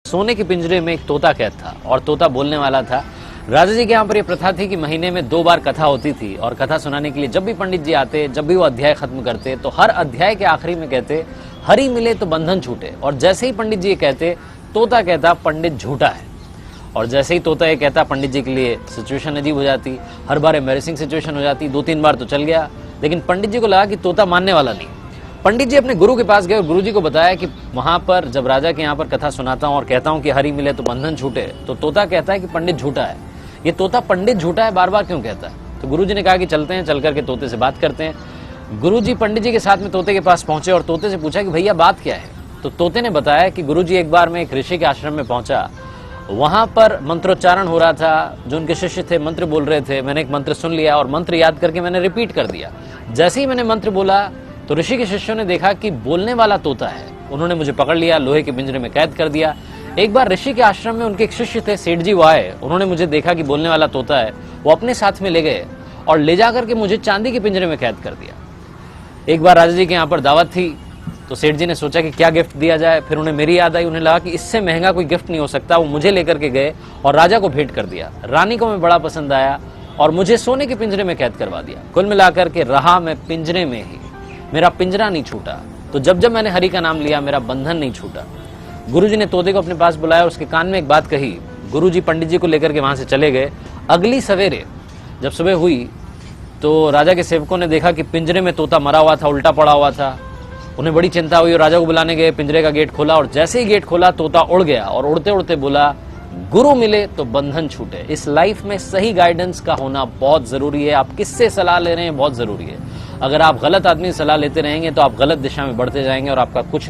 सोने के पिंजरे में एक तोता कैद था और तोता बोलने वाला था। राजा जी के यहाँ पर यह प्रथा थी कि महीने में 2 बार कथा होती थी और कथा सुनाने के लिए जब भी पंडित जी आते, जब भी वो अध्याय खत्म करते तो हर अध्याय के आखिरी में कहते हरि मिले तो बंधन छूटे। और जैसे ही पंडित जी ये कहते तोता कहता पंडित झूठा है। और जैसे ही तोता ये कहता पंडित जी के लिए सिचुएशन अजीब हो जाती, हर बार एम्बैरेसिंग सिचुएशन हो जाती। 2-3 बार तो चल गया, लेकिन पंडित जी को लगा कि तोता मानने वाला नहीं। पंडित जी अपने गुरु के पास गए और गुरु जी को बताया कि वहां पर जब राजा के यहाँ पर कथा सुनाता हूं और कहता हूं कि हरि मिले तो बंधन छूटे, तो तोता कहता है कि पंडित झूठा है। ये तोता पंडित झूठा है बार बार क्यों कहता है? तो गुरु जी ने कहा कि चलते हैं, चल करके तोते से बात करते हैं। गुरु जी पंडित जी के साथ में तोते के पास पहुंचे और तोते से पूछा कि भैया बात क्या है? तो तोते ने बताया कि गुरु जी एक बार मैं एक ऋषि के आश्रम में पहुंचा, वहां पर मंत्रोच्चारण हो रहा था, जो उनके शिष्य थे मंत्र बोल रहे थे। मैंने एक मंत्र सुन लिया और मंत्र याद करके मैंने रिपीट कर दिया। जैसे ही मैंने मंत्र बोला तो ऋषि के शिष्यों ने देखा कि बोलने वाला तोता है। उन्होंने मुझे पकड़ लिया, लोहे के पिंजरे में कैद कर दिया। एक बार ऋषि के आश्रम में उनके एक शिष्य थे, सेठ जी, वो आए। उन्होंने मुझे देखा कि बोलने वाला तोता है, वो अपने साथ में ले गए और ले जाकर के मुझे चांदी के पिंजरे में कैद कर दिया। एक बार राजा जी के यहाँ पर दावत थी तो सेठ जी ने सोचा कि क्या गिफ्ट दिया जाए। फिर उन्हें मेरी याद आई, उन्हें लगा कि इससे महंगा कोई गिफ्ट नहीं हो सकता। वो मुझे लेकर के गए और राजा को भेंट कर दिया। रानी को मैं बड़ा पसंद आया और मुझे सोने के पिंजरे में कैद करवा दिया। कुल मिलाकर के रहा मैं पिंजरे में ही, मेरा पिंजरा नहीं छूटा। तो जब जब मैंने हरि का नाम लिया मेरा बंधन नहीं छूटा। गुरुजी ने तोते को अपने पास बुलाया और उसके कान में एक बात कही। गुरुजी पंडित जी को लेकर के वहां से चले गए। अगली सवेरे जब सुबह हुई तो राजा के सेवकों ने देखा कि पिंजरे में तोता मरा हुआ था, उल्टा पड़ा हुआ था। उन्हें बड़ी चिंता हुई और राजा को बुलाने गए। पिंजरे का गेट खोला और जैसे ही गेट खोला तोता उड़ गया और उड़ते उड़ते बोला गुरु मिले तो बंधन छूटे। इस लाइफ में सही गाइडेंस का होना बहुत जरूरी है। आप किससे सलाह ले रहे हैं बहुत जरूरी है। अगर आप गलत आदमी से सलाह लेते रहेंगे तो आप गलत दिशा में बढ़ते जाएंगे और आपका कुछ